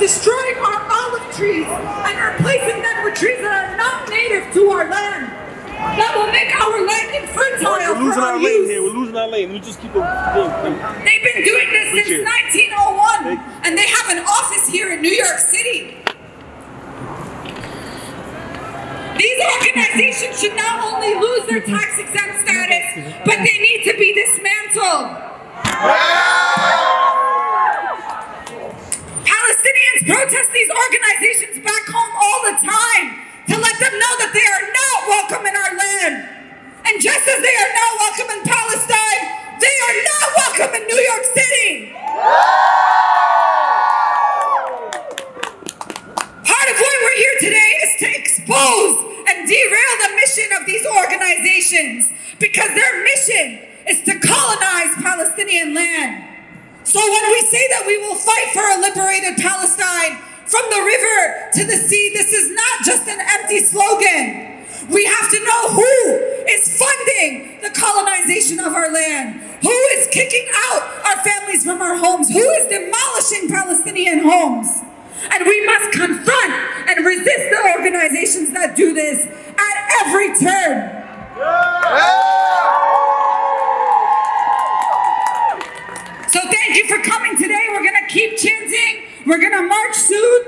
destroying our olive trees and replacing them with trees that are not native to our land. That will make our land infertile. We're losing our lane here. We're losing our lane. We just keep it. They've been doing this since 1901, and they have an office here in New York City. These organizations should not only lose their tax-exempt status, but they need to be dismantled. Palestinians protest these organizations back home all the time to let them know that they are not welcome in our land. And just as they are not welcome in Palestine, they are not welcome in New York City. Part of why we're here today is to expose and derail the mission of these organizations, because their mission is to colonize Palestinian land. So when we say that we will fight for a liberated Palestine from the river to the sea, this is not just an empty slogan. We have to know who is funding the colonization of our land, who is kicking out our families from our homes, who is demolishing Palestinian homes. And we must confront and resist the organizations that do this at every turn. So thank you for coming today. We're going to keep chanting. We're going to march soon.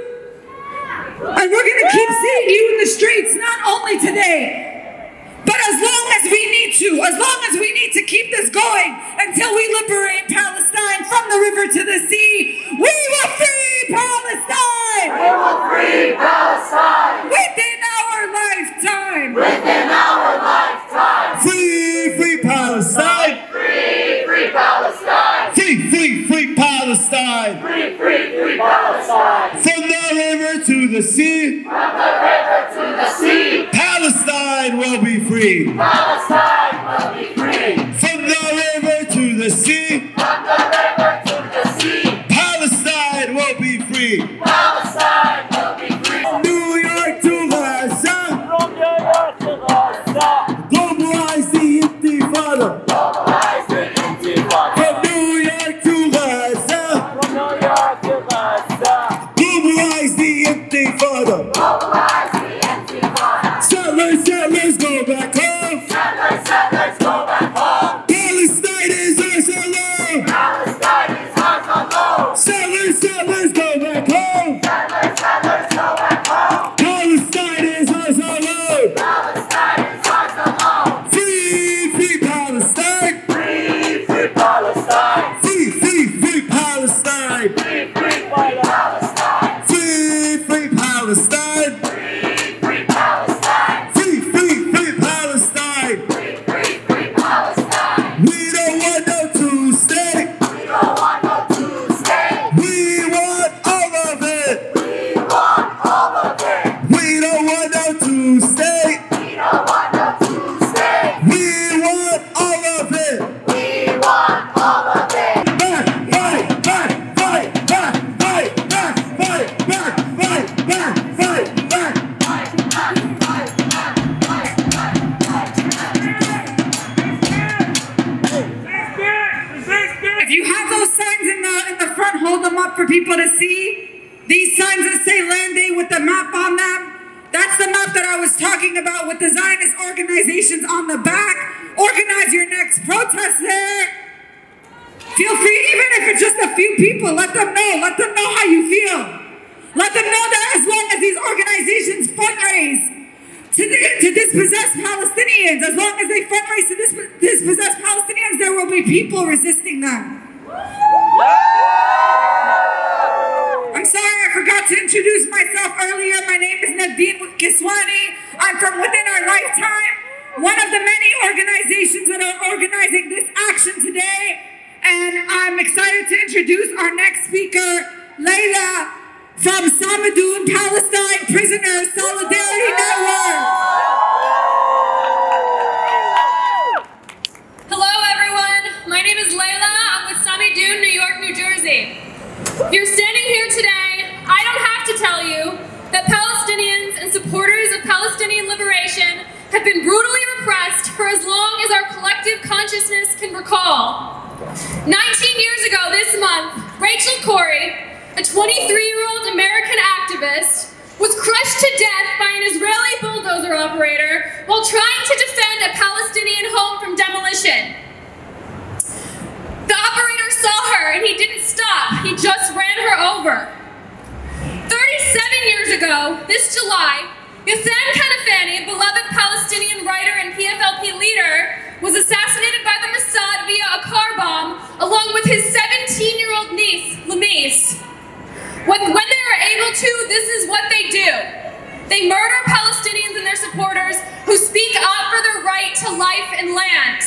And we're going to keep seeing you in the streets, not only today, but as long as we need to, as long as we need to keep this going until we liberate Palestine from the river to the sea. We will free Palestine! We will free Palestine! Within our lifetime! Within our lifetime! Free, free Palestine! Free, free Palestine! Free, free, free Palestine! Free, free, free Palestine! From the river to the sea! From the river to the sea! Palestine will be free! Palestine will be free! From the river to the sea! From the river to the sea! Palestine will be free! Palestine will be free! New York to Gaza! From New York to Gaza! Globalize the Intifada! Globalize the Intifada! From New York to Gaza! From New York to Gaza! Globalize the Intifada! Globalize the Intifada! Settlers, settlers, go back home! Settlers, settlers, go back home! Palestine is ours alone! Palestine is ours alone! Settlers, settlers, go back home! Settlers, settlers, go back home! Palestine is ours alone! Palestine is ours alone! Free, free Palestine! Free, free Palestine! Free, free, free Palestine! Free, free Palestine! Free, free Palestine! Free, free Palestine! Free, free, free Palestine! Free, free, free Palestine! We don't want no two-state! We don't want no two-state! We want all of it! We want all of it! We don't want no two-state! We don't want no two-state! We want all of it! We want all of it! Back, fight, back, fight, back, fight, back, fight, back, fight, back, fight, back! If you have those signs in the front, hold them up for people to see. These signs that say Land Day with the map on them, that's the map that I was talking about with the Zionist organizations on the back. Organize your next protest there. Feel free, even if it's just a few people, let them know how you feel. Let them know that as long as these organizations fundraise to dispossess Palestinians, as long as they fundraise to dispossess Palestinians, there will be people resisting them. I'm sorry, I forgot to introduce myself earlier. My name is Neturei Karta. I'm from Within Our Lifetime, one of the many organizations that are organizing this action today. And I'm excited to introduce our next speaker, Layla, from Samidoun, Palestine Prisoners Solidarity Network. Hello everyone, my name is Layla. I'm with Samidoun, New York, New Jersey. If you're standing here today, I don't have to tell you that Palestinians and supporters of Palestinian liberation have been brutally repressed for as long as our collective consciousness can recall. 19 years ago this month, Rachel Corrie, a 23-year-old American crushed to death by an Israeli bulldozer operator while trying to defend a Palestinian home from demolition. The operator saw her and he didn't stop, he just ran her over. 37 years ago, this July, Yassan Kanafani, a beloved Palestinian writer and PFLP leader, was assassinated by the Mossad via a car bomb, along with his 17-year-old niece, Lamise. When they are able to, this is what they do. They murder Palestinians and their supporters who speak up for their right to life and land.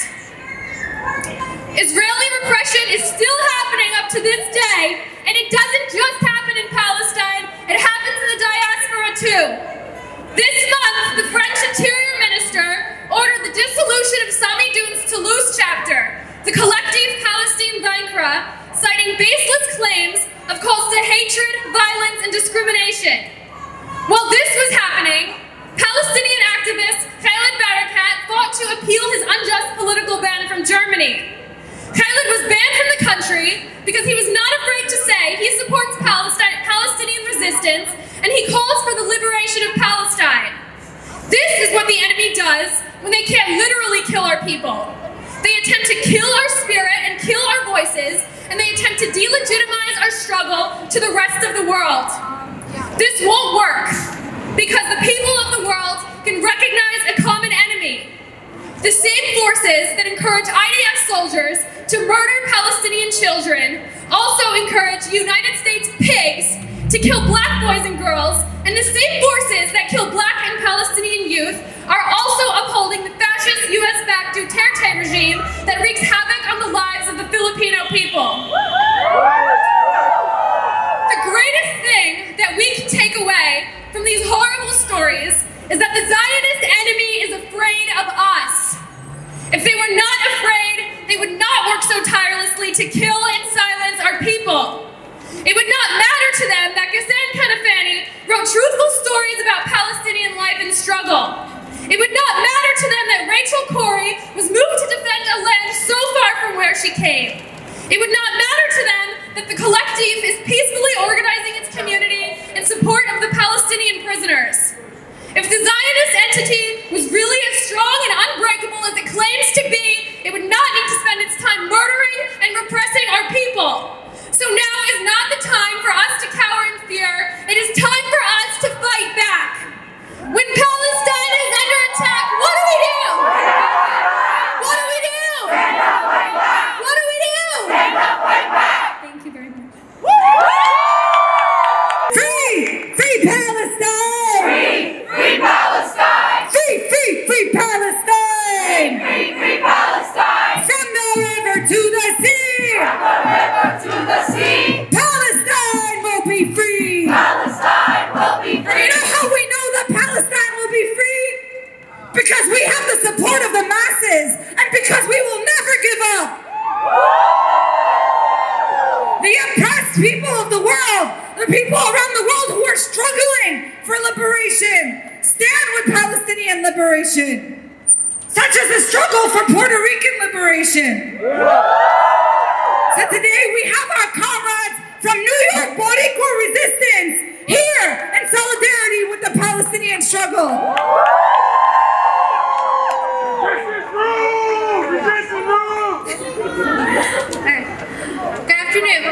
Israeli repression is still happening up to this day, and it doesn't just happen in Palestine, it happens in the diaspora too. This month, the French Interior Minister ordered the dissolution of Samidoun's chapter, the collective Palestine Vaincra, citing baseless claims of calls to hatred, violence, and discrimination. While this was happening, Palestinian activist Khaled Barakat fought to appeal his unjust political ban from Germany. Khaled was banned from the country because he was not afraid to say he supports Palestinian resistance and he calls for the liberation of Palestine. This is what the enemy does when they can't literally kill our people. They attempt to kill our spirit and kill our voices, and they attempt to delegitimize our struggle to the rest of the world. This won't work because the people of the world can recognize a common enemy. The same forces that encourage IDF soldiers to murder Palestinian children also encourage United States pigs to kill black boys and girls, and the same forces that kill black and Palestinian youth are also upholding the fascist US-backed Duterte regime that wreaks havoc on the lives of the Filipino people. The greatest thing that we can take away from these horrible stories is that the Zionist enemy is afraid of us. If they were not afraid, they would not work so tirelessly to kill and silence our people. It would not matter to them that Ghassan Kanafani wrote truthful stories about Palestinian life and struggle. It would not matter to them that Rachel Corrie was moved to defend a land so far from where she came. It would not matter to them that the collective is peacefully organizing its community in support of the Palestinian prisoners. If the Zionist entity was really as strong and unbreakable as it claims to be, it would not need to spend its time murdering and repressing our people. So now is not the time for us to cower in fear. It is time for us to fight back. When Palestine is under attack, what do we do? What do we do? What do we do? Thank you very much. Free! Free Palestine! Free Palestine! Free Palestine! Free Palestine! From the river to the sea! From the river to the sea! Palestine will be free! Palestine will be free! You know how we know that Palestine will be free? Because we have the support of the masses, and because we will never give up! The oppressed people of the world, the people around the world who are struggling for liberation, stand with Palestinian liberation, such as the struggle for Puerto Rican liberation. So today we have our comrades from New York Boricua Resistance here in solidarity with the Palestinian struggle. Good afternoon.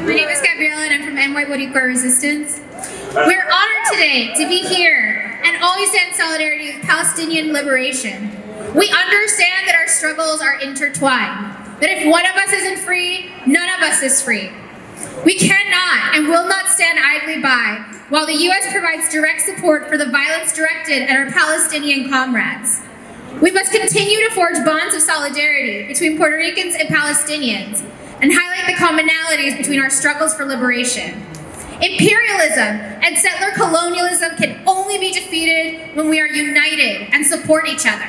My name is Gabriella and I'm from NY Boricua Resistance. We're honored today to be here and always stand in solidarity with Palestinian liberation. We understand that our struggles are intertwined, that if one of us isn't free, none of us is free. We cannot and will not stand idly by while the U.S. provides direct support for the violence directed at our Palestinian comrades. We must continue to forge bonds of solidarity between Puerto Ricans and Palestinians and highlight the commonalities between our struggles for liberation. Imperialism and settler colonialism can only be defeated when we are united and support each other.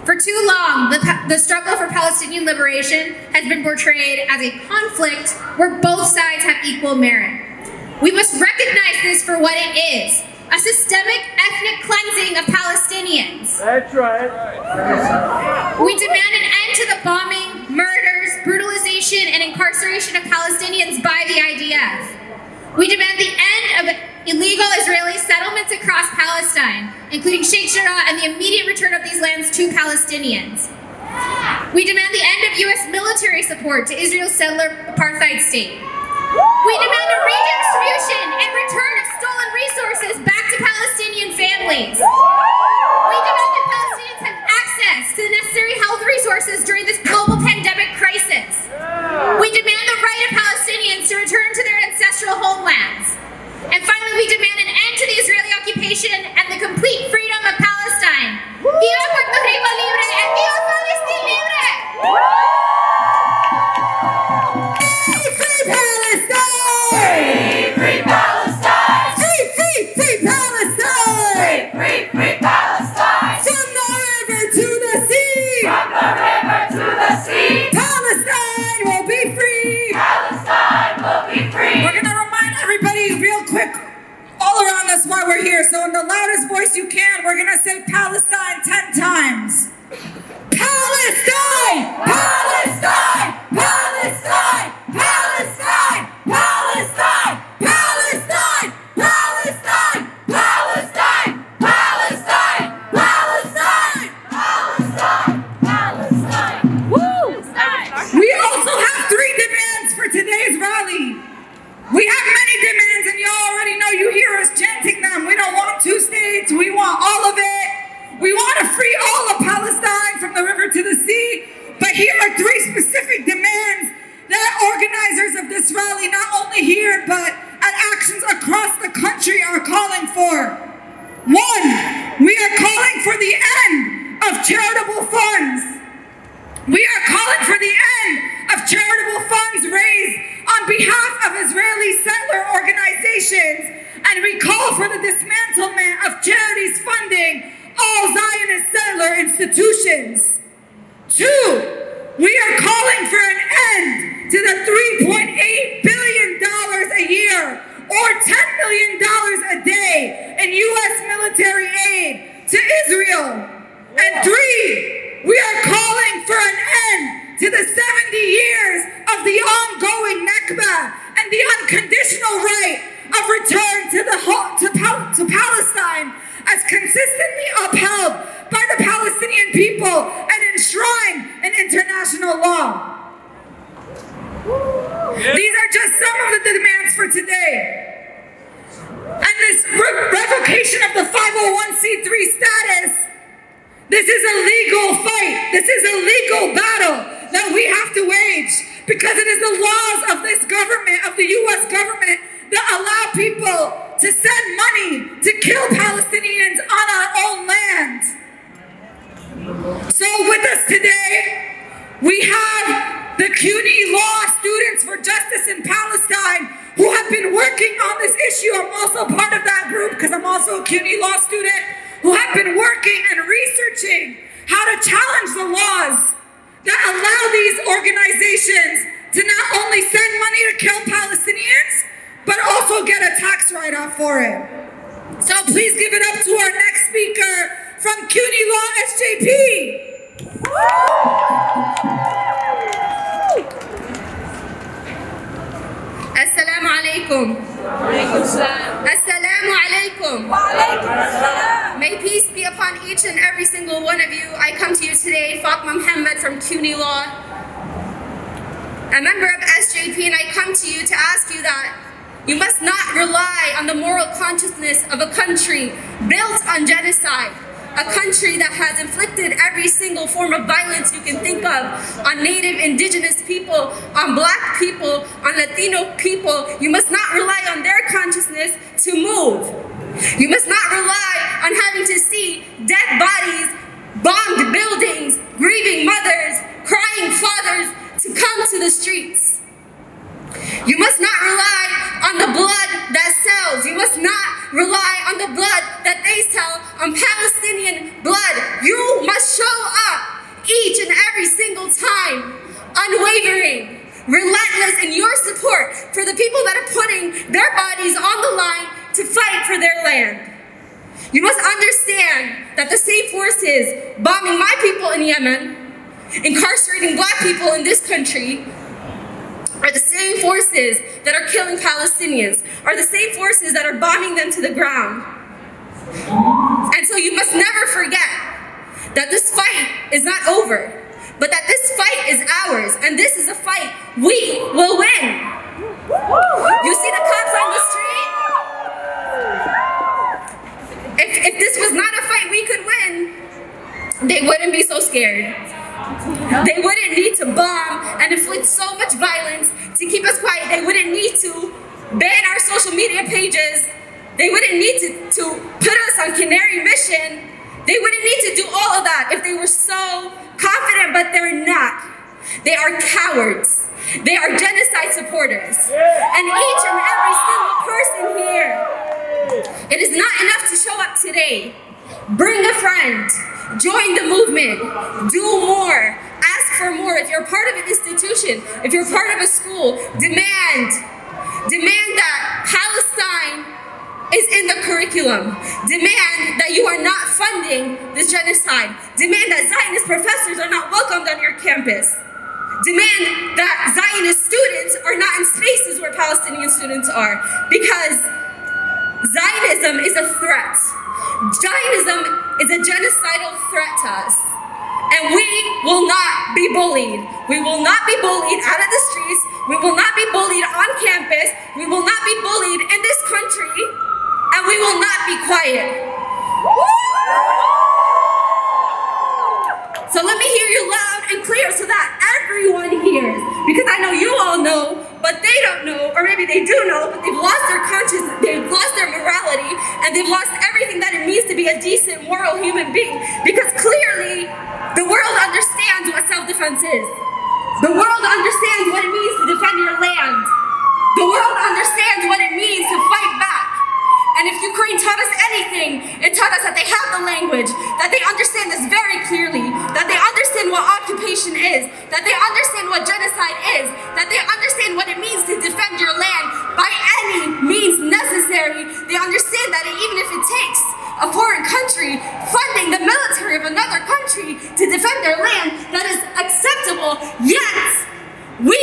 For too long, the struggle for Palestinian liberation has been portrayed as a conflict where both sides have equal merit. We must recognize this for what it is, a systemic ethnic cleansing of Palestinians. That's right. We demand an end to the bombing, murders, brutalization, and incarceration of Palestinians by the IDF. We demand the end of illegal Israeli settlements across Palestine, including Sheikh Jarrah, and the immediate return of these lands to Palestinians. We demand the end of U.S. military support to Israel's settler apartheid state. We demand a redistribution and return of stolen resources back to Palestinian families. We demand that Palestinians have access to the necessary health resources during this global pandemic crisis. We demand the right of Palestinians to return to their ancestral homelands. And finally, we demand an end to the Israeli occupation and the complete freedom of Palestine. Viva Puerto Rico libre and viva Palestine libre! Free, free Palestine! Free, free, free Palestine! Free, free, free Palestine! From the river to the sea! From the river to the sea! Palestine will be free! Palestine will be free! We're gonna remind everybody real quick all around us why we're here. So in the loudest voice you can, we're gonna say Palestine 10 times. Palestine! Palestine! Palestine! Palestine! Palestine! Palestine! Palestine! Palestine! Palestine! Palestine! Palestine! Palestine! Woo! We also have 3 demands for today's rally. We have many demands, and you already know, you hear us chanting them. We don't want 2 states. We want all of it. We want to free all of Palestine from the river to the sea. But here are 3 specific demands that organizers of this rally, not only here, but at actions across the country, are calling for. 1, we are calling for the end of charitable funds. We are calling for the end of charitable funds raised on behalf of Israeli settler organizations, and we call for the dismantlement of charities funding all Zionist settler institutions. 2, we are calling for an end to the $3.8 billion a year, or $10 million a day, in U.S. military aid to Israel. And 3, we are calling for an end to the 70 years of the ongoing Nakba and the unconditional right of return to Palestine, as consistently upheld by the Palestinian people and enshrined in international law. These are just some of the demands for today. And this revocation of the 501c3 status, this is a legal fight. This is a legal battle that we have to wage, because it is the laws of this government, of the U.S. government, that allow people to send money to kill Palestinians on our own land. So with us today, we have the CUNY Law Students for Justice in Palestine, who have been working on this issue. I'm also part of that group, because I'm also a CUNY Law student, who have been working and researching how to challenge the laws that allow these organizations to not only send money to kill Palestinians, but also get a tax write-off for it. So please give it up to our next speaker from CUNY Law SJP. Assalamu alaikum. Assalamu alaikum. May peace be upon each and every single one of you. I come to you today, Fatma Muhammad from CUNY Law, a member of SJP, and I come to you to ask you that you must not rely on the moral consciousness of a country built on genocide, a country that has inflicted every single form of violence you can think of on Native, Indigenous people, on Black people, on Latino people. You must not rely on their consciousness to move. You must not rely on having to see dead bodies, bombed buildings, grieving mothers, crying fathers to come to the streets. You must not rely on the blood that sells. You must not rely on the blood that they sell, on Palestinian blood. You must show up each and every single time, unwavering, relentless in your support for the people that are putting their bodies on the line to fight for their land. You must understand that the same forces bombing my people in Yemen, incarcerating Black people in this country, are the same forces that are killing Palestinians, are the same forces that are bombing them to the ground. And so you must never forget that this fight is not over, but that this fight is ours, and this is a fight we will win. You see the cops on the street? If this was not a fight we could win, they wouldn't be so scared. They wouldn't need to bomb and inflict so much violence to keep us quiet. They wouldn't need to ban our social media pages. They wouldn't need to put us on Canary Mission. They wouldn't need to do all of that if they were so confident, but they're not. They are cowards. They are genocide supporters. And each and every single person here, it is not enough to show up today. Bring a friend. Join the movement. Do more. Ask for more. If you're part of an institution, if you're part of a school, demand that Palestine is in the curriculum. Demand that you are not funding this genocide. Demand that Zionist professors are not welcomed on your campus. Demand that Zionist students are not in spaces where Palestinian students are, because Zionism is a threat. Zionism is a genocidal threat to us. And we will not be bullied. We will not be bullied out of the streets. We will not be bullied on campus. We will not be bullied in this country. And we will not be quiet. So let me hear you loud and clear so that everyone hears. Because I know you all know, but they don't know, or maybe they do know, but they've lost their consciousness, they've lost their morality, and they've lost everything that it means to be a decent, moral human being. Because clearly, the world understands what self-defense is. The world understands what it means to defend your land. The world understands what it means to fight back. And if Ukraine taught us anything, it taught us that they have the language, that they understand this very clearly, that they understand what occupation is, that they understand what genocide is, that they understand what it means to defend your land by any means necessary. They understand that even if it takes a foreign country funding the military of another country to defend their land, that is acceptable, yet we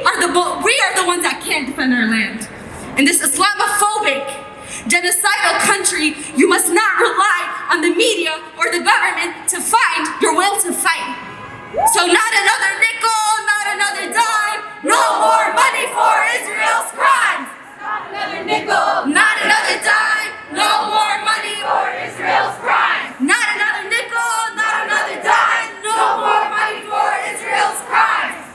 are the ones that can't defend our land. In this Islamophobic, genocidal country, you must not rely on the media or the government to find your will to fight. So not another nickel, not another dime, no more money for Israel's crimes. Not another nickel, not another dime, no more money for Israel's crimes. Not another nickel, not another dime, no more money for Israel's crimes.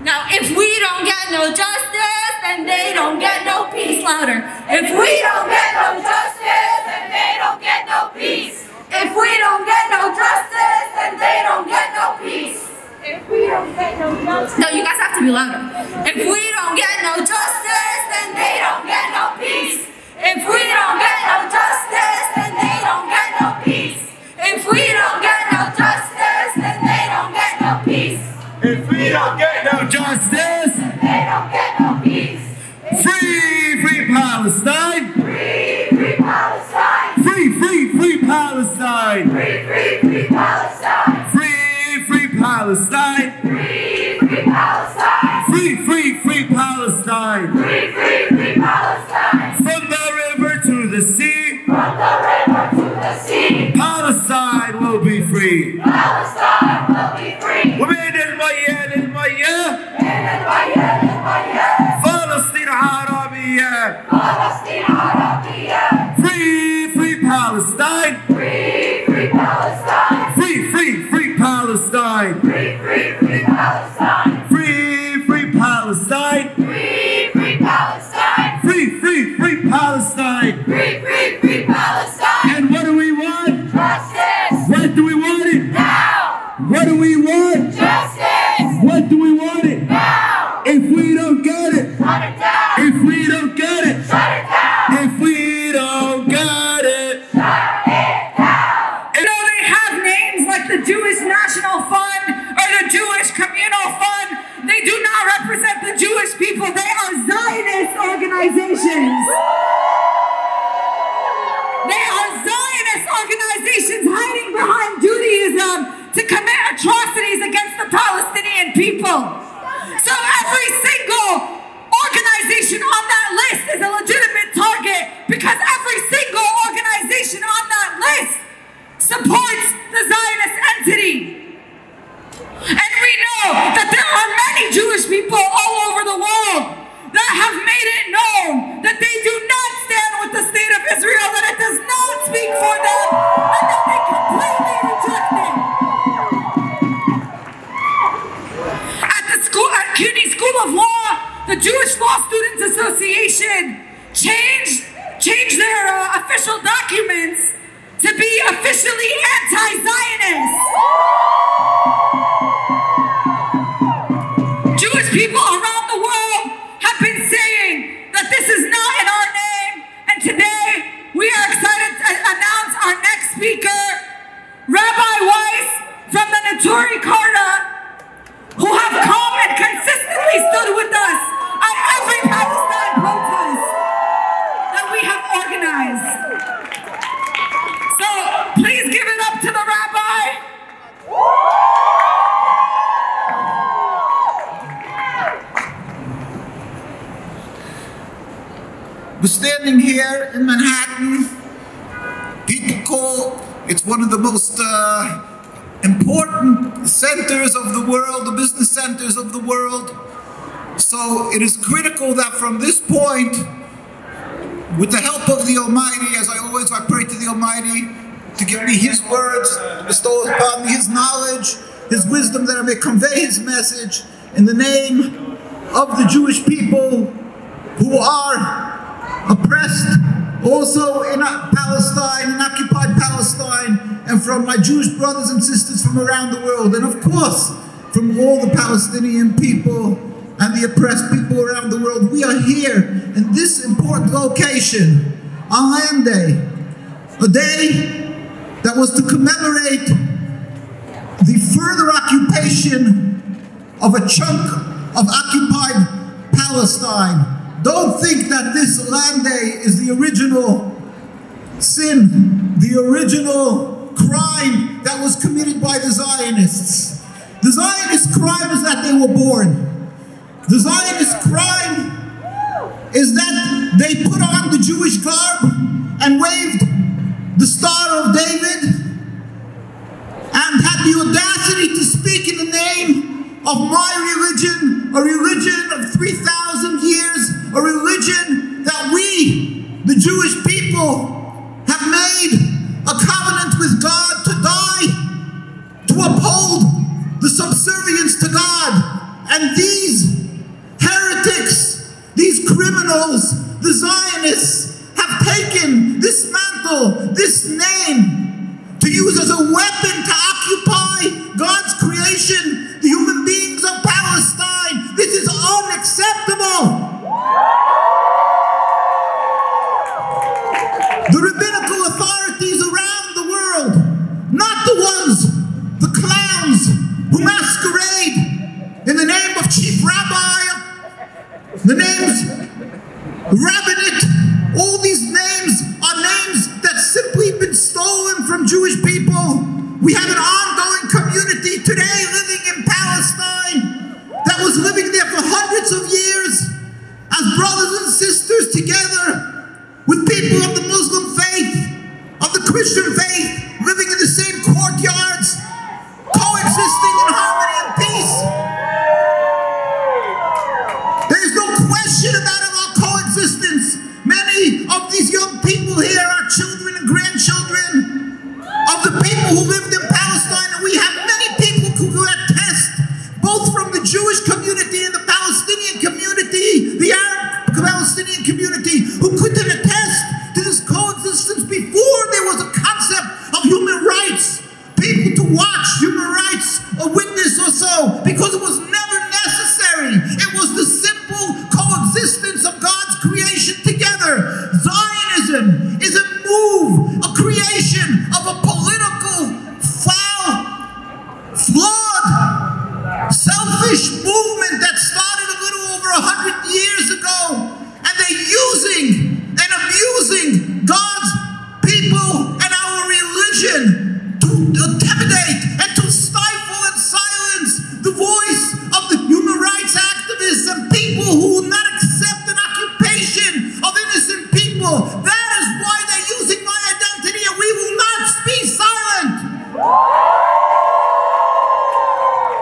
Now if we don't get no justice, then they don't get no peace. Louder. If we don't get no justice, then they don't get no peace. If we don't get no justice, then they don't get no peace. If we don't get no justice. No, you guys have to be louder. If we don't get no justice, then they don't get no peace. If we don't get no justice, then they don't get no peace. If we don't get no justice, then they don't get no peace. If we don't get no justice, They don't get no peace. free, free Palestine. Free, free Palestine. Free, free, free Palestine. Free, free, free Palestine. Free, free Palestine. Free, free Palestine. Free, free, free Palestine. Free, free, free Palestine. From the river to the sea, From the river to the sea, Palestine will be free. Palestine will be free. وبين المياه للمياه من المياه للمياه، فلسطين عربية. فلسطين عربية. Free, free Palestine. Free, free Palestine. Free, free, free Palestine. Free, free, free Palestine. Free, free Palestine. Free, free Palestine. Free, free, free Palestine. Free, free, free Palestine. And what do we want? Justice. What do we want it? Now. What do we want? Justice. What do we want it? Now. If we don't get it. Shut it down. If we don't get it. Shut it down. If we don't get it. Shut it down. You know, they have names like the Jewish National Fund or the Jewish Communal Fund. They do not represent the Jewish people. They are Zionist organizations. They are Zionist organizations hiding behind Judaism to commit atrocities against the Palestinian people. So every single because every single organization on that list supports the Zionist entity. And we know that there are many Jewish people all over the world that have made it known that they do not stand with the state of Israel, that it does not speak for them, and that they completely reject it. At CUNY School of Law, the Jewish Law Students Association changed their official documents to be officially anti-Zionist. Jewish people around the world have been saying that this is not in our name, and today we are excited to announce our next speaker, Rabbi Weiss from the Neturei Karta, who have come and consistently stood with us at every Palestine protest that we have organized. So please give it up to the rabbi. We're standing here in Manhattan. People call it's one of the most important centers of the world, the business centers of the world. So it is critical that from this point, with the help of the Almighty, as I pray to the Almighty to give me His words, to bestow upon me His knowledge, His wisdom, that I may convey His message in the name of the Jewish people who are oppressed also in Palestine, in occupied Palestine, and from my Jewish brothers and sisters from around the world, and of course from all the Palestinian people and the oppressed people around the world. We are here in this important location on Land Day, a day that was to commemorate the further occupation of a chunk of occupied Palestine. Don't think that this Land Day is the original sin, the original crime that was committed by the Zionists. The Zionist crime is that they were born. The Zionist crime is that they put on the Jewish garb and waved the Star of David and had the audacity to speak in the name of my religion, a religion of 3,000 years, a religion that we, the Jewish people, have made a covenant with God to die, to uphold the subservience to God. And these heretics, these criminals, the Zionists, have taken this mantle, this name, to use as a weapon to occupy God's creation, the human beings of Palestine. This is unacceptable. The rabbinical authorities around the world, not the ones, the clowns who masquerade in the name of chief rabbi, the names rabbinate, all these names are names that simply been stolen from Jewish people. We have an ongoing community today living in Palestine that was living there for hundreds of years as brothers and sisters together with people of the Muslim faith, of the Christian faith, living in the same courtyards, coexisting in harmony and peace. There is no question about our coexistence. Many of these young people here are children and grandchildren of the people who lived in Palestine, and we have many people who could attest, both from the Jewish community and the Palestinian community, the Arab Palestinian community, who could attest to this coexistence before there was a concept of human rights, people to watch human rights, a witness or so, because it was never necessary. It was the simple coexistence of God's creation together. Zionism is a move, a creation of a political, foul, flawed, selfish movement that started a little over 100 years ago, and they're using and abusing God's people and our religion to intimidate and to stifle and silence the voice of the human rights activists and people who will not accept an occupation of innocent people. That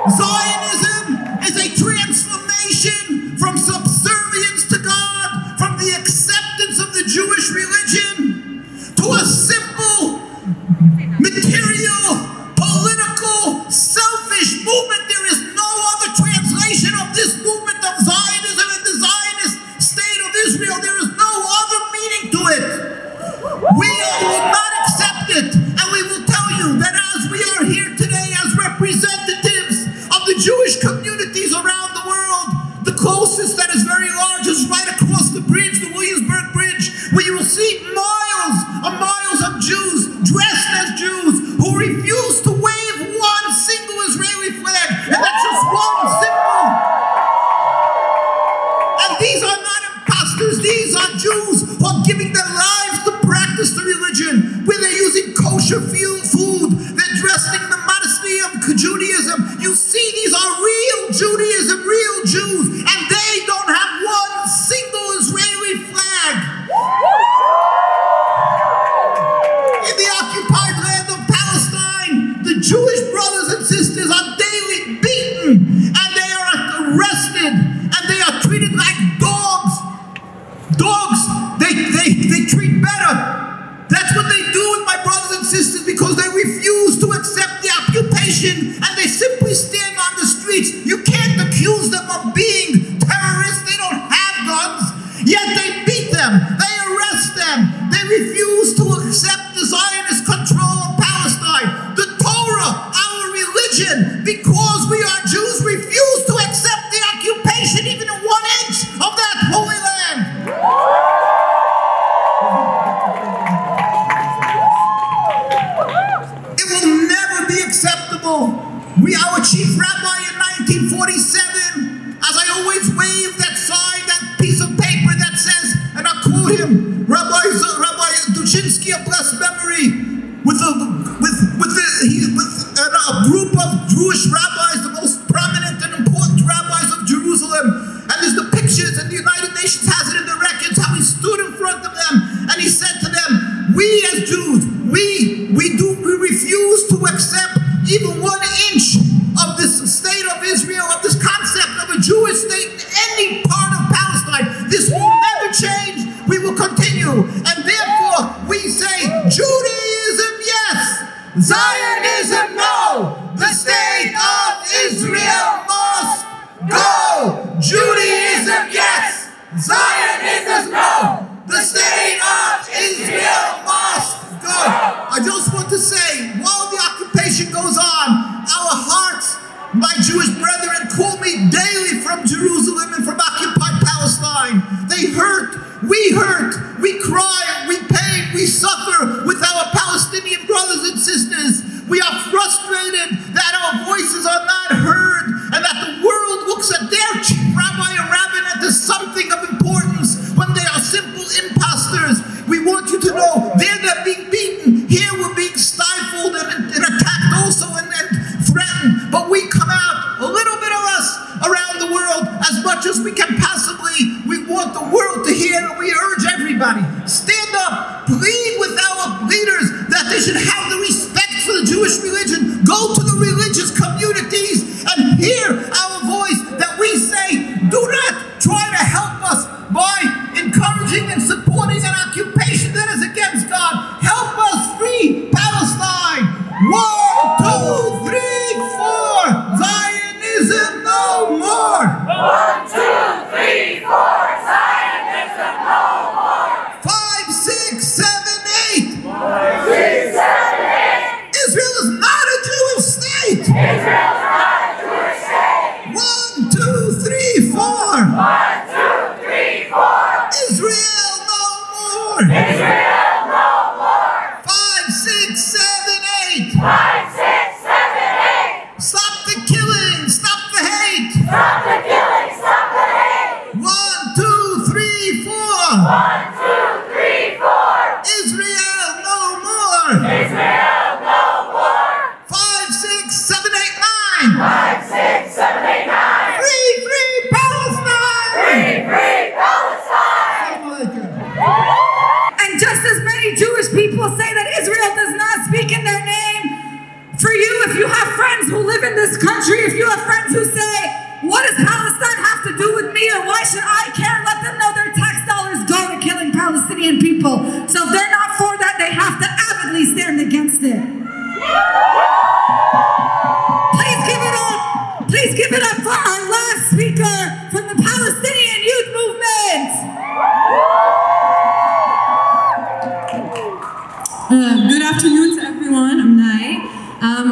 Zionism is a transformation from subservience to God, from the acceptance of the Jewish religion, to a simple, material, political, selfish movement. There is no other translation of this movement of Zionism in the Zionist state of Israel. There is no other meaning to it. We will not accept it, and we will tell you that as we are here today as representatives of the Jewish communities around the world, the closest that is very large is right across the bridge, the Williamsburg Bridge, where you will see miles and miles of Jews dressed as Jews who refuse to wave one single Israeli flag, and that's just one symbol. And these are not imposters, these are Jews who are giving their lives to practice the religion, where they're using kosher food, they're dressing the modesty of Judaism. You see, these are real Judaism, real Jews, and they don't have one single Israeli flag. In the occupied land of Palestine, the Jewish brothers and sisters are daily beaten, and they are arrested, and they are treated like dogs. Dogs, they treat better. That's what they do with my brothers and sisters, because they refuse to accept the occupation, and they simply stand on the streets. You can't accuse them of being terrorists. They don't have guns, yet they beat them, they arrest them, they refuse to accept the Zionist control of Palestine. The Torah, our religion, because we are Jews, refuse to accept the occupation even in 1 inch of that holy land. It will never be acceptable. Our chief rabbi in 1947, as I always wave that sign, that piece of paper that says, and I'll quote him, Rabbi Duchinsky of blessed memory, with a group of Jewish rabbis, the most prominent and important rabbis of Jerusalem, and there's the pictures, and the United Nations has it in the records, how he stood in front of them, and he said to them, we as Jews, we refuse to accept even 1 inch of this state of Israel, of this concept of a Jewish state in any part of Palestine. This will never change. We will continue. And therefore, we say, Judaism, yes. Zionism, no. The state of Israel must go. Judaism, yes. Zionism, no. The state of Israel must go. I just want to say, while the occupation goes on, our hearts, my Jewish brethren, call me daily from Jerusalem and from occupied Palestine. They hurt, we cry, we pain, we suffer with our Palestinian brothers and sisters. We are frustrated that our voices are not heard, and that the world looks at their chief rabbi and rabbinate as something of importance when they are simple imposters. We want you to know, they're not being beaten. Here we're being stifled and attacked also and threatened. But we come out, a little bit of us, around the world as much as we can possibly. We want the world to hear, and we urge everybody, stand up, plead with our leaders that they should have the respect for the Jewish religion. Go to the religious communities and hear our voice, that we say, do not try to help us by encouraging and supporting an occupation that is against God. Help us free Palestine. 1, 2, 3, 4. Zionism no more. 1, 2, 3, 4. Zionism no more. 5, 6, 7, 8. 5, 6, 7, 8. Israel is not a Jewish state. Israel is not a Jewish state. 1, 2, 3, 4. 1, 2, 3, 4. Israel no more. Israel no more. 5, 6, 7, 8. 5, 6, 7, 8. Stop the killing. Stop the hate. Stop the killing. Stop the hate. 1, 2, 3, 4. 1, 2, 3, 4. Israel no more. Israel no more. 5, 6, 7, 8, 9. 5, 6, 7, 8, 9. Free Palestine. Free Palestine. And just as many Jewish people say that Israel does not speak in their name, for you, if you have friends who live in this country, if you have friends who say, what does Palestine have to do with me, or why should I care? Let them know their tax dollars go to killing Palestinian people. So if they're not for that, they have to avidly stand against it. Please give it up for our last speaker from the Palestinian Youth Movement. Good afternoon to everyone. I'm Nai.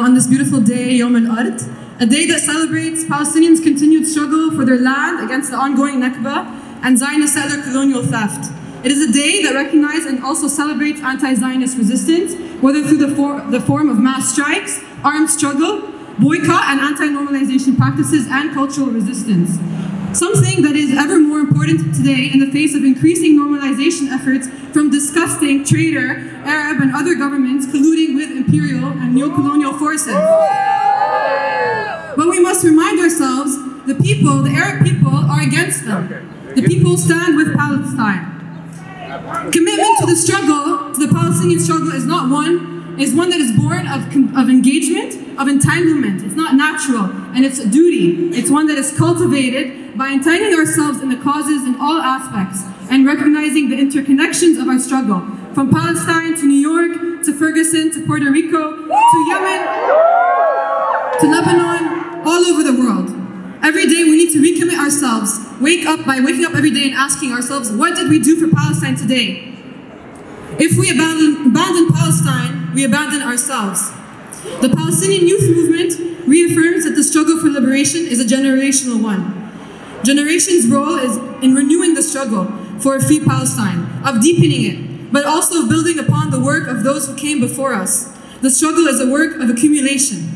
On this beautiful day, Yom al-Ard, a day that celebrates Palestinians' continued struggle for their land against the ongoing Nakba and Zionist settler colonial theft. It is a day that recognizes and also celebrates anti-Zionist resistance, whether through the form of mass strikes, armed struggle, boycott and anti-normalization practices, and cultural resistance. Something that is ever more important today in the face of increasing normalization efforts from disgusting traitor, Arab and other governments colluding with imperial and neo-colonial forces. But we must remind ourselves, the people, the Arab people, are against them. The people stand with Palestine. Commitment to the struggle, to the Palestinian struggle, is not one that is born of engagement, of entanglement. It's not natural, and it's a duty. It's one that is cultivated by entangling ourselves in the causes in all aspects and recognizing the interconnections of our struggle, from Palestine to New York, to Ferguson, to Puerto Rico, to Yemen, to Lebanon, all over the world. Every day we need to recommit ourselves, waking up every day and asking ourselves, what did we do for Palestine today? If we abandon Palestine, we abandon ourselves. The Palestinian Youth Movement reaffirms that the struggle for liberation is a generational one. Generations' role is in renewing the struggle for a free Palestine, of deepening it, but also of building upon the work of those who came before us. The struggle is a work of accumulation.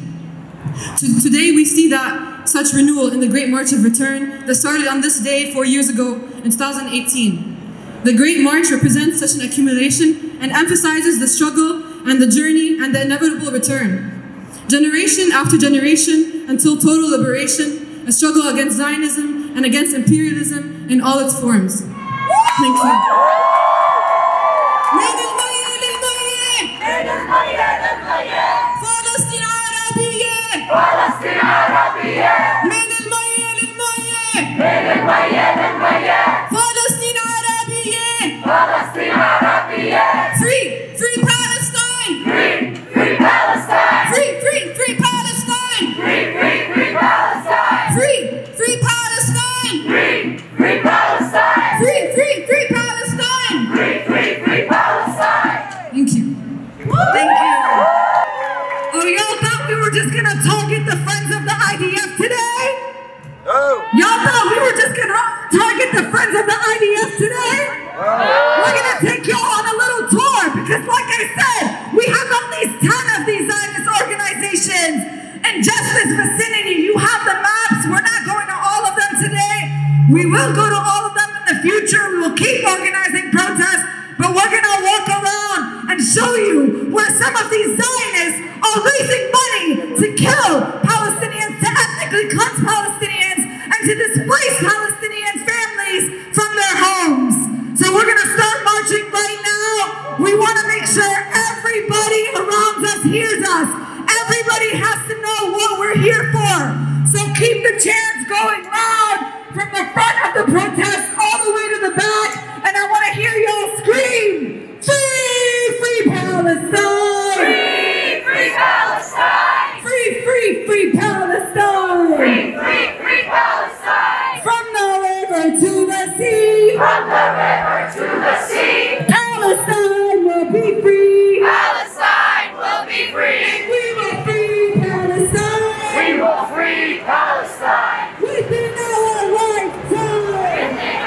Today we see that such renewal in the Great March of Return that started on this day 4 years ago in 2018. The Great March represents such an accumulation and emphasizes the struggle and the journey and the inevitable return. Generation after generation until total liberation, a struggle against Zionism and against imperialism in all its forms. Thank you. Free Palestine! Free Palestine! Free Palestine! Free Palestine! Free Palestine! Free Palestine! Free Palestine! Free Palestine! Thank you. Thank you. Oh, y'all thought we were just gonna target the friends of the IDF today? Y'all thought we were just gonna target the friends of the IDF today? We're gonna take y'all on a little tour, because like I said, we have at least 10 of these Zionist organizations in just this vicinity. You have the maps. We're not going to all of them today. We will go to all of them in the future. We will keep organizing protests, but we're gonna walk around and show you where some of these Zionists are raising money to kill Palestinians, to ethnically cleanse Palestinians, and to displace Palestinian families from their homes. So we're gonna start marching right now. We wanna make sure everybody around us hears us. Everybody has to know what we're here for. So keep the chants going loud from the front of the protest all the way to the back. And I wanna hear y'all scream, free Palestine! Free Palestine! Free Palestine! Free Palestine! From the river to the sea! From the river to the sea! Palestine will be free! Palestine will be free! We will free Palestine! We will free Palestine! Within our lifetime! Within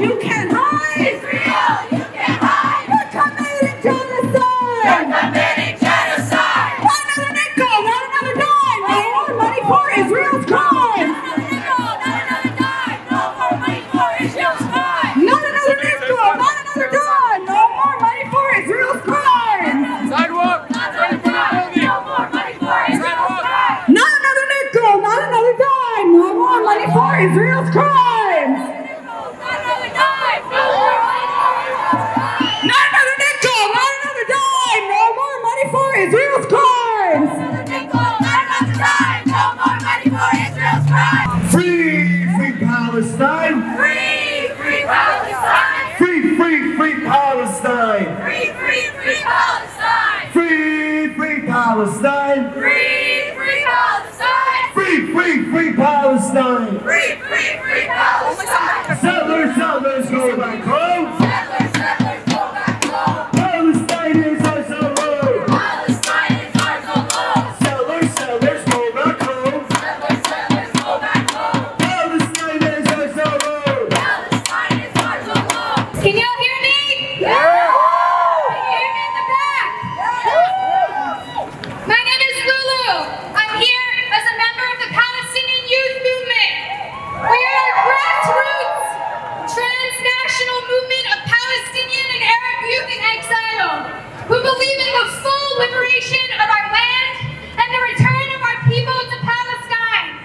you can't hide! Israel, you can't hide! You're committing genocide! You're committing genocide! Not another nickel, not another dime! No more money for Israel's crime! Not another nickel, not another dime! No more money for Israel's crime! Not another nickel, not another dime! No more money for Israel's crime! Sidewalk! Not another dime! No more money for Israel's crime! Not another nickel, not another dime! No more money for Israel's crime! Not another dime! No more money for Israel's crime! Not another nickel, not another dime! No more money for Israel's crimes! Not another nickel, not another dime! No more money for Israel's crime! Free, free Palestine! Free, free Palestine! Free, free, free Palestine! Free, free, free Palestine! Free, free Palestine! Free, free Palestine! Free, free, free Palestine! Free, free, free Palestine! Settlers, settlers, go back home! Settlers, settlers, go back home! Palestinians are so low! Palestinians are so low! Settlers, settlers, go back home! Settlers, settlers, go back home! Palestinians are so low! Palestinians are so low! Can y'all hear me? Yeah! Can you hear me in the back? My name is Lulu. I'm here as a member of the Palestinian Youth Movement. We are a grassroots, transnational movement of Palestinian and Arab youth in exile who believe in the full liberation of our land and the return of our people to Palestine.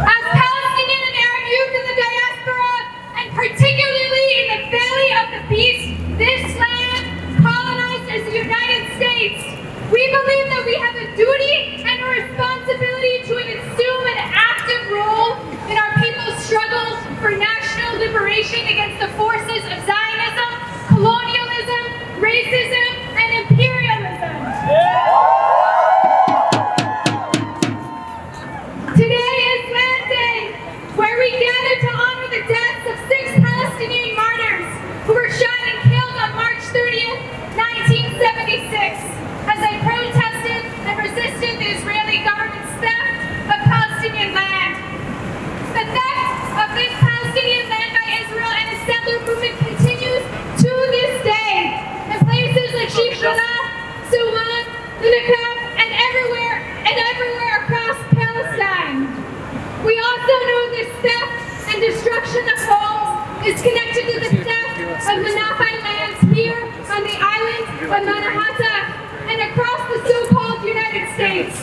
As Palestinian and Arab youth in the diaspora, and particularly in the Valley of the Beast, this land colonized as the United States, we believe that we have a duty and a responsibility to assume an active role in our people's struggles for national liberation against the forces of Zionism, colonialism, racism, and imperialism. Today is Land Day, where we gather to honor the deaths of 6 Palestinian martyrs who were shot and killed on March 30th, 1976, as they protested and resisted the Israeli government's theft of Palestinian land. The theft of this Palestinian land by Israel and the settler movement continues to this day in places like Sheikh Jarrah, Al-Naqab, and everywhere across Palestine. We also know this theft and destruction of homes is connected to the theft of Masafer lands here on the island of Manhattan and across the so-called United States.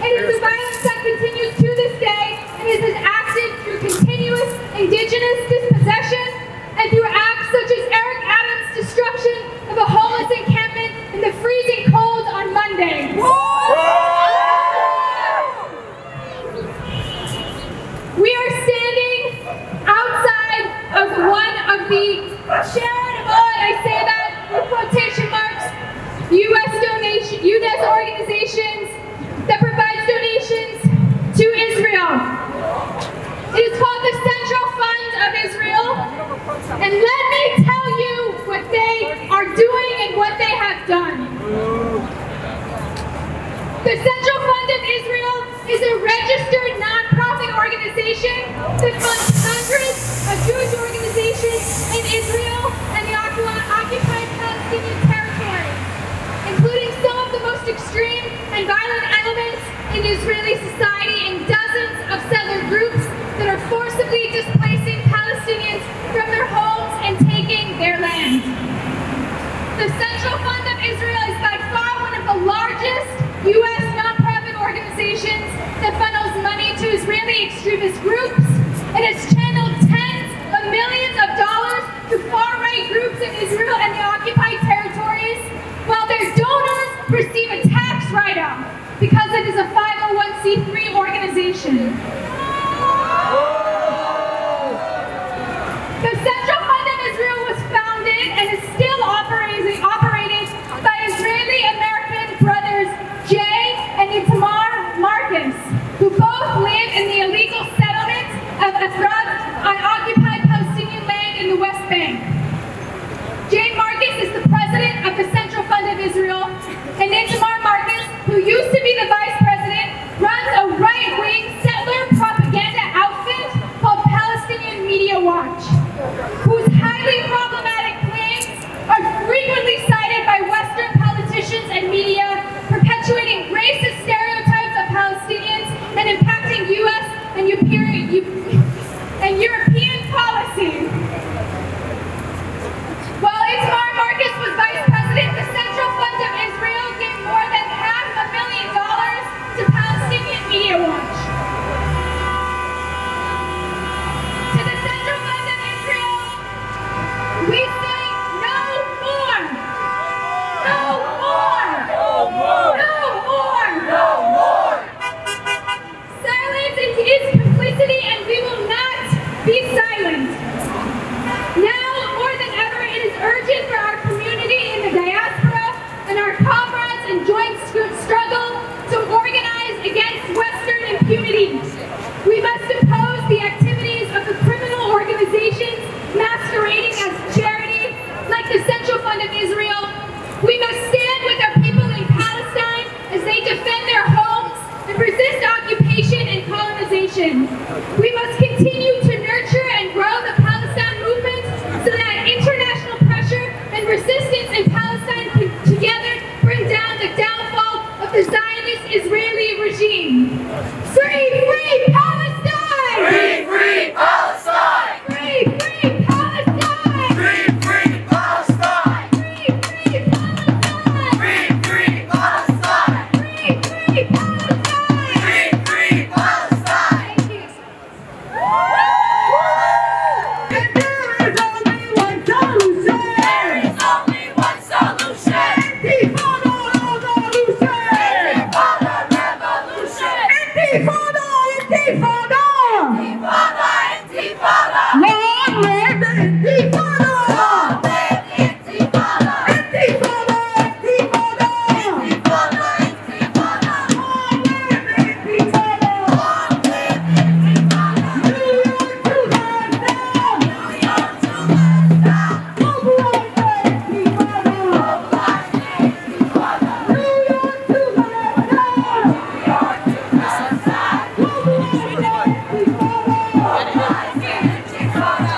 It is the violence that continues to this day and is enacted through continuous indigenous dispossession and through acts such as Eric Adams' destruction of a homeless encampment in the freezing cold on Monday. We are standing outside of one of the charitable, and I say that with quotation marks, U.S. organizations that provides donations to Israel. It is called the Central Fund of Israel, and let me tell you what they are doing and what they have done. The Central Fund of Israel is a registered non-profit organization that funds hundreds of Jewish organizations in Israel and the occupied Palestinian territories, including some of the most extreme and violent elements in Israeli society and dozens of settler groups that are forcibly displacing Palestinians from their homes and taking their land. The Central Fund of Israel is by far one of the largest U.S. non-profit organizations that funnels money to Israeli extremist groups and has channeled tens of millions of dollars to far-right groups in Israel and the occupied territories, while their donors receive a tax write-off because it is a 501c3 organization. The Central Fund of Israel was founded and is still operated by Israeli-American brothers Jay and Itamar Marcus, who both live in the illegal settlement of Ateret on occupied Palestinian land in the West Bank. Jay Marcus is the president of the Central Fund of Israel, and Itamar Marcus, who used to be the vice president, runs a right-wing settler propaganda outfit called Palestinian Media Watch. whose highly problematic claims are frequently cited by Western politicians and media, perpetuating racist stereotypes of Palestinians and impacting U.S. and European policy. While Itamar Marcus was vice president, the Central Fund of Israel gave more than $500,000 to Palestinian Media Watch. To the Central Fund of Israel, we say no more. No more. No more. No more. No more. Silence is complicity, and we will not be silent. Now, more than ever, it is urgent for our community in the diaspora and our comrades in joint struggle to organize against Western impunity. We must oppose the activities of the criminal organizations masquerading as charities, like the Central Fund of Israel. We must stand with our people in Palestine as they defend their homes and resist occupation and colonization. We must continue to nurture and grow the Palestine movement so that international pressure and resistance in Palestine can together bring down the downfall of the Zionist Israeli regime. Free, free Palestine! Free, free Palestine! Free, free Palestine! Free, free Palestine! Free, free Palestine! Free, free Palestine! Free, free Palestine! Free, free Palestine! Thank you. There is only one solution! Intifada revolution! Intifada! Intifada! Intifada! Intifada! Long live the Intifada! Long live the Intifada! Intifada! Intifada! Intifada! Intifada! Long live the Intifada! Long live the Intifada! New York to hands down! New York to hands down! Mobilize the Intifada! Mobilize the Intifada! New York to hands down! New York to hands down! Mobilize the Intifada! Mobilize the Intifada!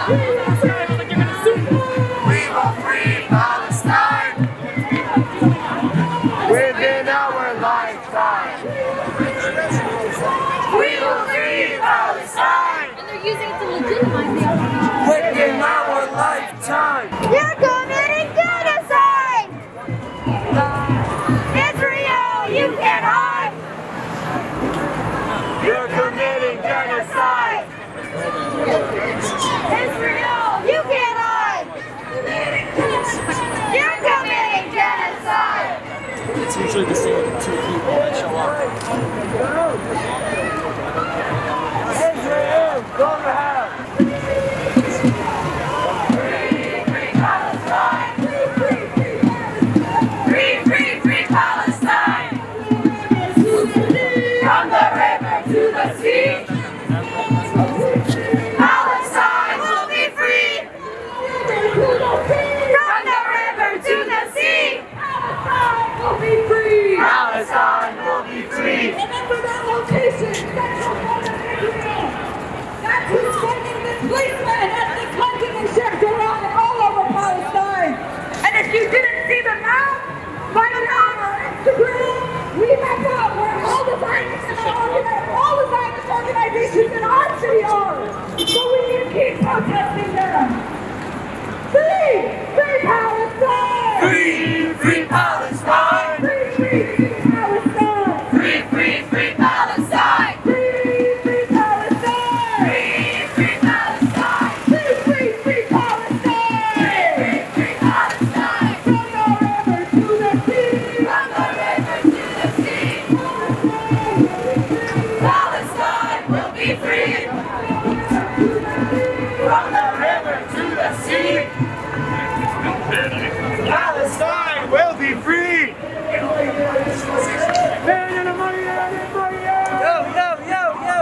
We will free Palestine within our lifetime. We will free Palestine And they're using it to legitimize the occupation. within our lifetime. You're committing genocide! Israel, you can't hide! You're committing genocide. Israel, you can't hide! You're committing genocide! It's usually the same two people that show up. Israel, go to hell. Free, free, free Palestine. From the river to the sea. Palestine will be free. From the river to the sea. Palestine will be free! Palestine will be free. Remember that location, Central Fund of Israel. That's who's funding displacement and displacement in Sheikh Jarrah and all over Palestine. And if you didn't see the map, find it on our Instagram. We map out where all the Zionist organizations in our city are. So we need to keep protesting them. Free! Free Palestine! Free, free Palestine. Free, free, free Palestine! Free, free, free Palestine. Free, free Palestine! Free, free Palestine. Free, free, free Palestine! Free, free Palestine. From the river to the sea! From the river to the sea. Palestine will be free. From the river to the sea. Palestine will be free. Yo, yo, yo, yo.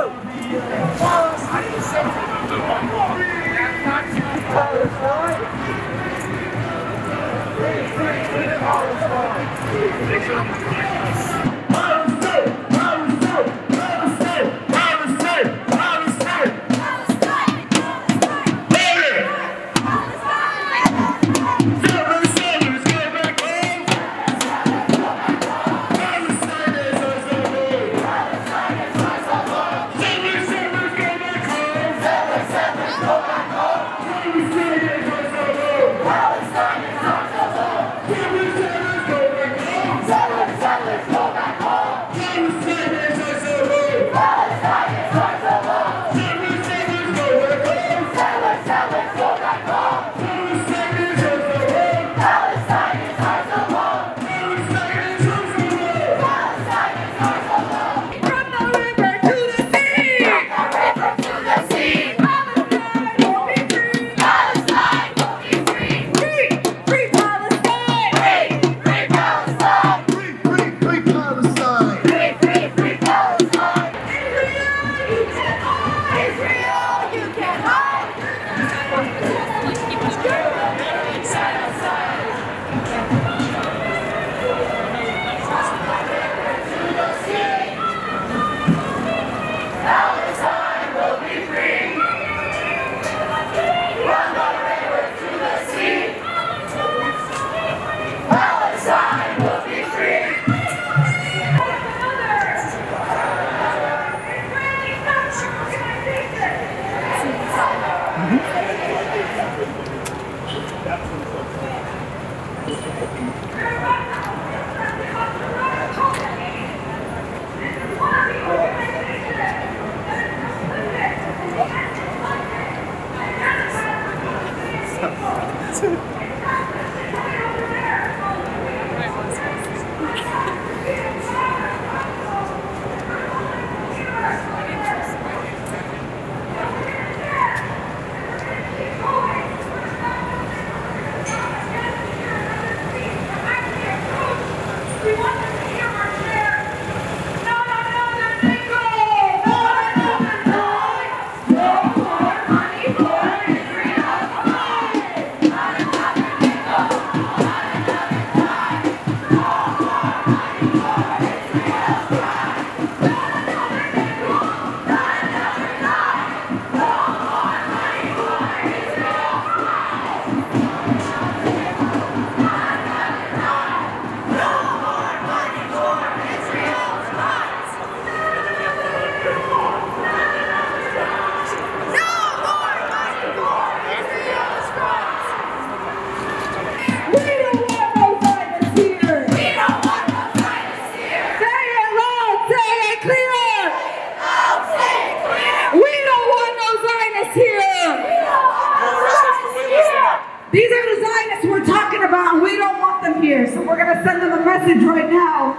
These are the Zionists we're talking about, and we don't want them here. So we're going to send them a message right now.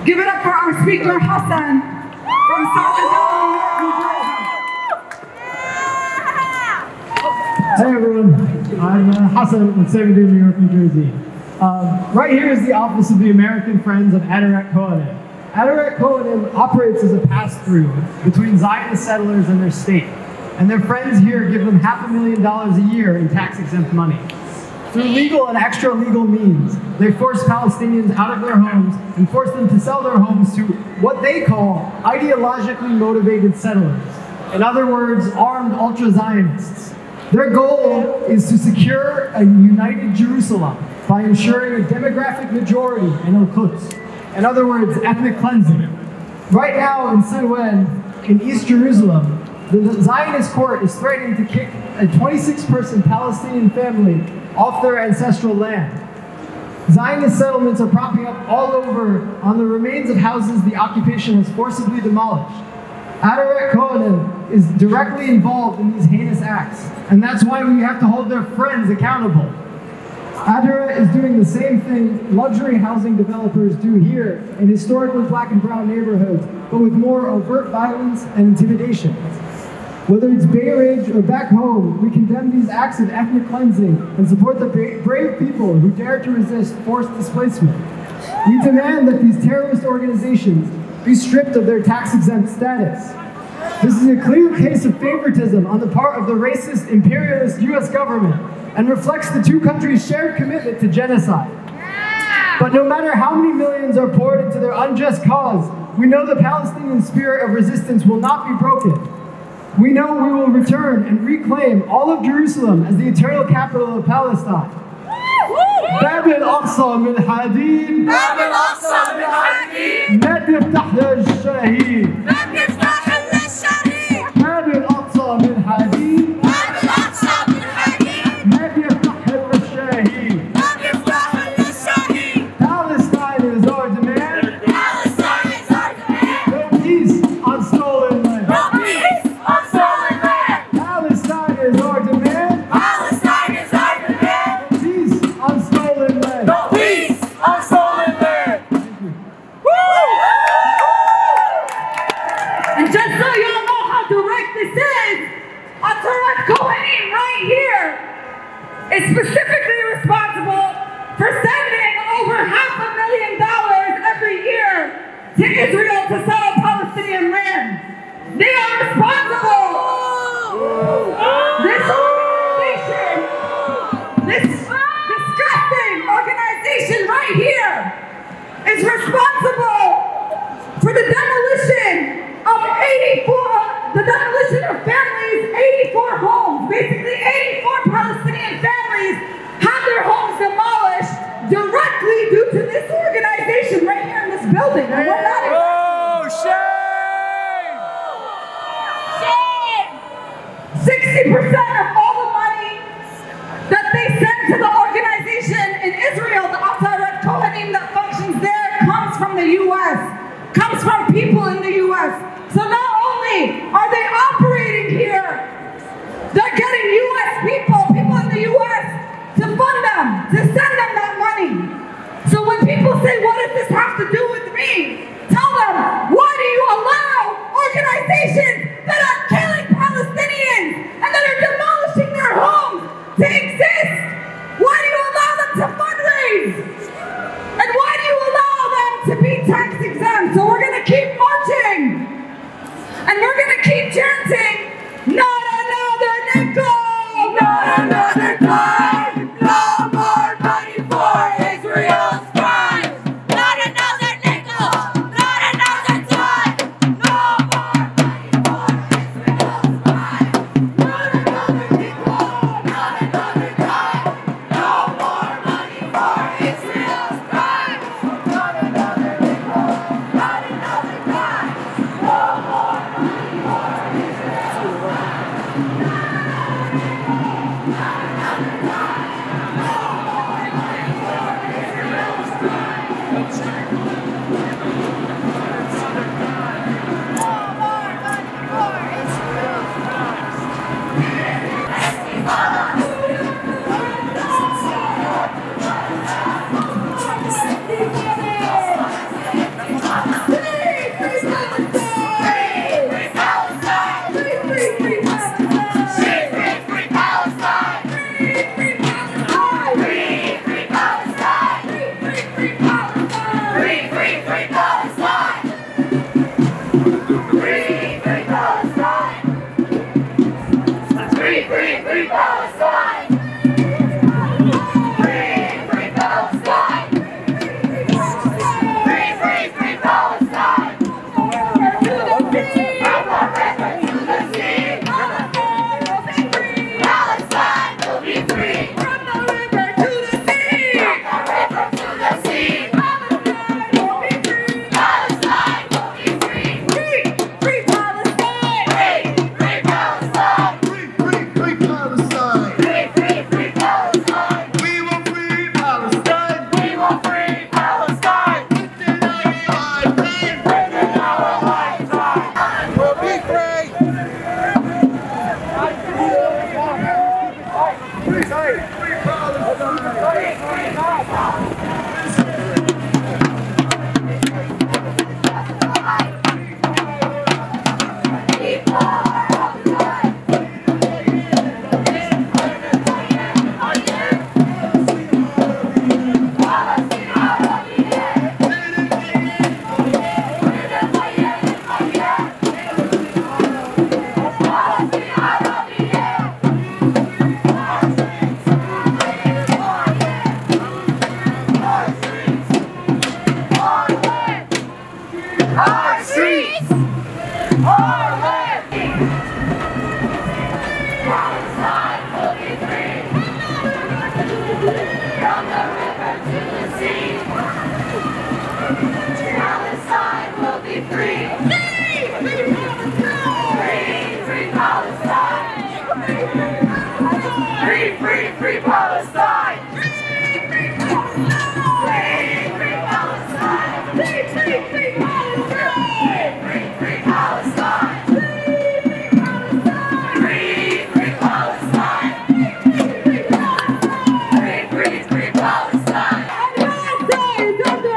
Give it up for our speaker, Hassan, from Samidoun, New Jersey. Hey everyone, I'm Hassan with Samidoun, New York, New Jersey. Right here is the office of the American Friends of Ateret Cohanim. Ateret Cohanim operates as a pass-through between Zionist settlers and their state. And their friends here give them $500,000 a year in tax-exempt money. Through legal and extra-legal means, they force Palestinians out of their homes and force them to sell their homes to what they call ideologically motivated settlers. In other words, armed ultra-Zionists. Their goal is to secure a united Jerusalem by ensuring a demographic majority in al-Quds. In other words, ethnic cleansing. Right now in Samidoun, in East Jerusalem, the Zionist court is threatening to kick a 26-person Palestinian family off their ancestral land. Zionist settlements are propping up all over on the remains of houses the occupation has forcibly demolished. Ateret Cohanim is directly involved in these heinous acts, and that's why we have to hold their friends accountable. Ateret is doing the same thing luxury housing developers do here in historically black and brown neighborhoods, but with more overt violence and intimidation. Whether it's Bay Ridge or back home, we condemn these acts of ethnic cleansing and support the brave people who dare to resist forced displacement. We demand that these terrorist organizations be stripped of their tax-exempt status. This is a clear case of favoritism on the part of the racist, imperialist U.S. government and reflects the two countries' shared commitment to genocide. But no matter how many millions are poured into their unjust cause, we know the Palestinian spirit of resistance will not be broken. We know we will return and reclaim all of Jerusalem as the eternal capital of Palestine. باب الأقصى من حديد باب الأقصى من حديد ما بيفتح للشهيد ما بيفتح للشهيد باب الأقصى من حديد باب الأقصى من حديد ما بيفتح للشهيد ما بيفتح للشهيد Palestine is our demand. Palestine is our demand. No peace on stolen land. No peace on stolen land. Palestine is our demand. Palestine is our demand. No peace on stolen land. No peace on stolen land. And just so y'all know how direct this is, Ateret Cohanim right here is specifically responsible for sending over $500,000 every year to Israel to settle Palestinian land. They are responsible. This organization, this disgusting organization right here is responsible for the demolition of 84 families, 84 homes, basically 84 Palestinian families to exist? Why do you allow them to fundraise? And why do you allow them to be tax-exempt? So we're going to keep marching. And we're going to keep chanting, not another nickel, not another dime, no more money for Israel's crime. Not another nickel, not another dime, no more money for Israel's crime. Not another nickel, not another dime, no more money for Israel's crime. Not another nickel, not another dime, no more money for Israel's Free Palestine! Free Palestine! Free Palestine! Free Palestine! Free Palestine! Free Palestine! Free Palestine! Palestine is under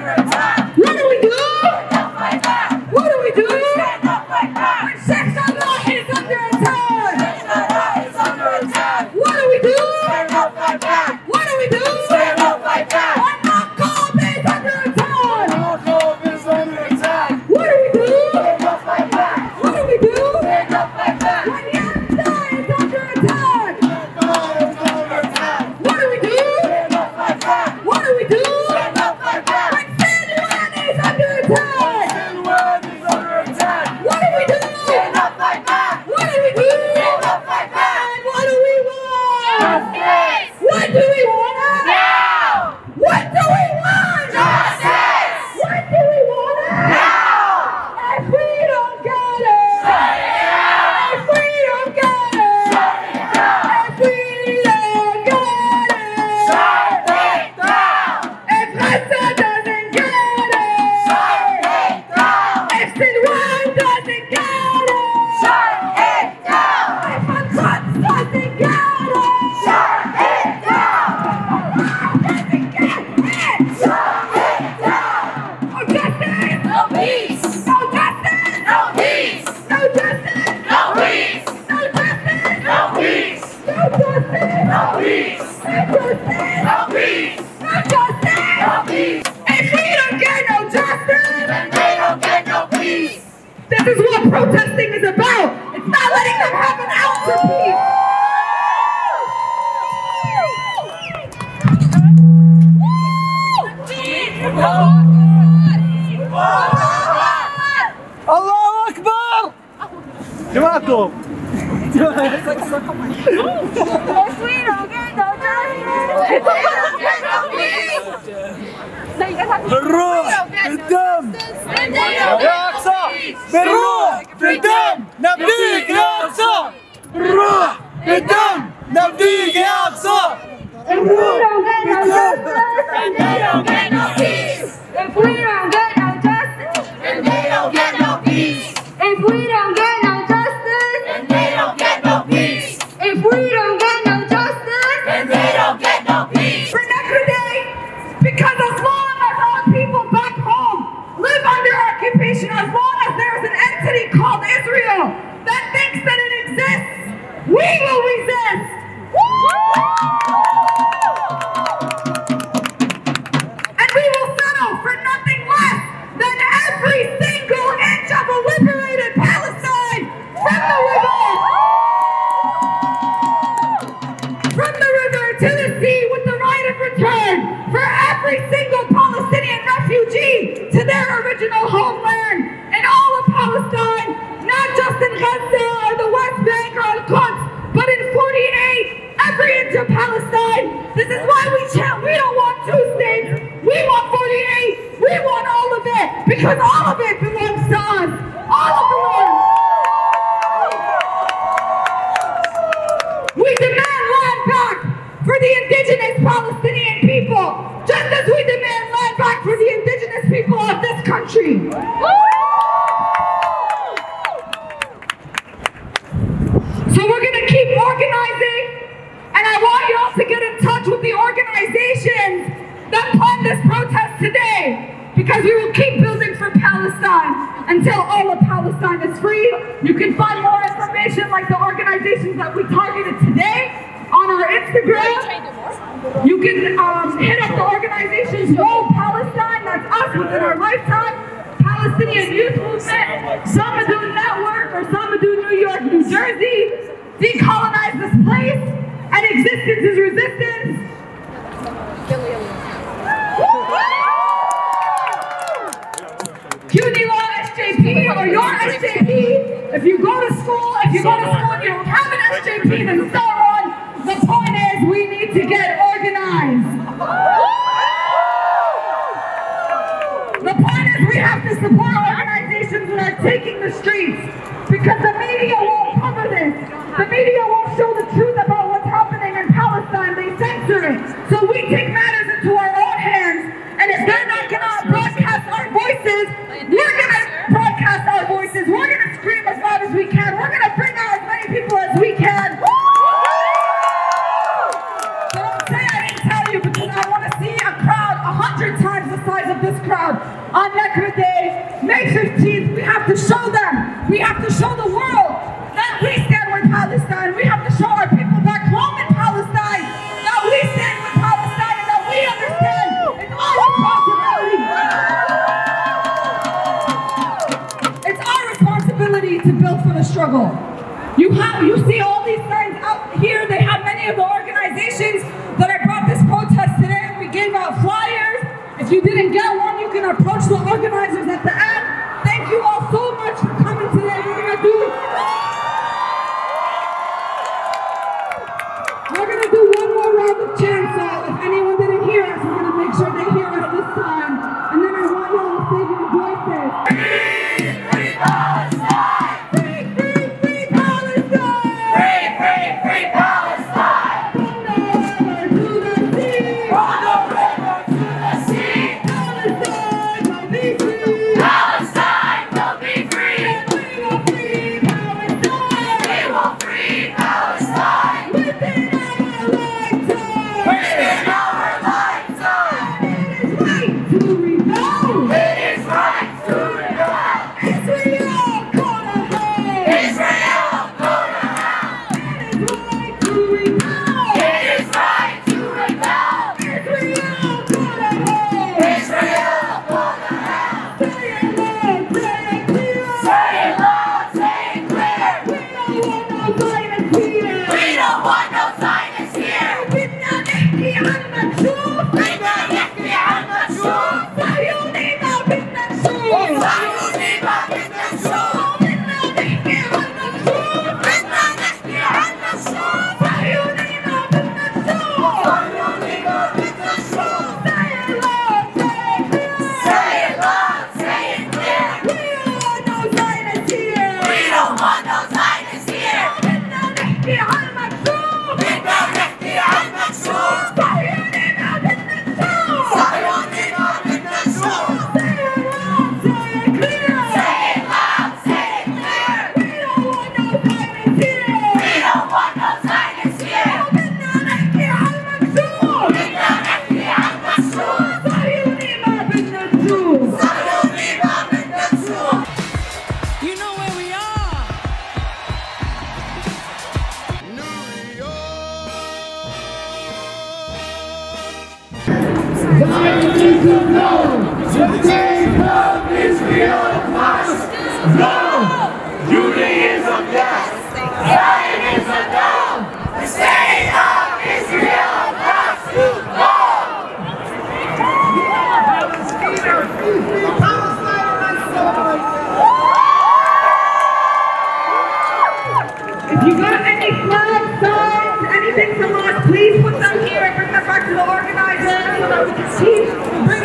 attack! What do we do? What do we do? When Sheikh Jarrah is under attack! What do we do? What do If we don't get no justice, then they don't get no peace. This is what protesting is about. It's not letting them have an ounce of peace. Allahu Akbar! جماعتكم If we don't get no بالروح بالدم يا أقصى بالروح بالدم نبديك يا أقصى بالروح بالدم نبديك يا أقصى If we don't get no justice, then they don't get no peace. If we don't get no justice, then they don't get no peace. If we don't get no justice, then they don't get no peace. If we don't get no justice, then they don't get no peace. For Neturei, because as long as our people back home live under occupation, as long as there's an entity called Israel that thinks that it exists, we will resist. And we will settle for nothing less than every single inch of a liberated Palestine from the river to the sea with the right of return for every single Palestinian refugee to their original homeland in all of Palestine, not just in Gaza or the West Bank or al-Quds, but in 48, every inch of Palestine. This is why we chant, we don't want 2 states, we want 48, we want all of it, because all of it belongs to us, all of the land. We demand land back for the indigenous Palestinian people, just as we demand land back for the indigenous people of this country. So we're going to keep organizing, and I want you all to get in touch with the organizations that planned this protest today, because we will keep building for Palestine until all of Palestine is free. You can find more information like the organizations that we targeted today on our Instagram. You can hit up the organizations Roll Palestine, that's us within our lifetime, Palestinian Youth Movement, Samidoun Network, or Samidoun New York, New Jersey, Decolonize This Place, and Existence is Resistance. CUNY Law SJP or your SJP. If you go to school and you don't have an SJP, then start one. The point is we need to get organized. The point is we have to support organizations that are taking the streets, because the media won't cover this. The media won't show the truth about what's happening in Palestine. They censor it. So we take matters into our own hands. And if they're not going to broadcast our voices, we're going to broadcast our voices. We're going to scream as loud as we can. We're going to bring out as many people as we can. So don't say I didn't tell you, because I want to see a crowd 100 times the size of this crowd on Neturei, May 15th. We have to show them. We have to show the world that we stand with Palestine. We have to show our people back home in Palestine that we stand with Palestine and that we understand it's our responsibility. It's our responsibility to build for the struggle. You see all these signs out here. They have many of the organizations that I brought this protest today. We gave out flyers. If you didn't get one, you can approach the organizers at the end. Thank you all so much for coming today. We're gonna do one more round of chants. So if anyone didn't hear us, we're gonna make sure they hear us this time. And then I want you all to save your voices. Free Palestine! Free Palestine! Free Palestine! From the river to the sea! From the river to the sea! Palestine will be free! Palestine will be free! And we will free Palestine! We will free Palestine! Within our lifetime! Within our lifetime! It is right to rebel! No! The state of Israel must! No! Judaism, yes! Zionism, no! The state of Israel must! No! If you got any flag signs, anything from us, please put them here and bring them back to the organizers so that we can see, bring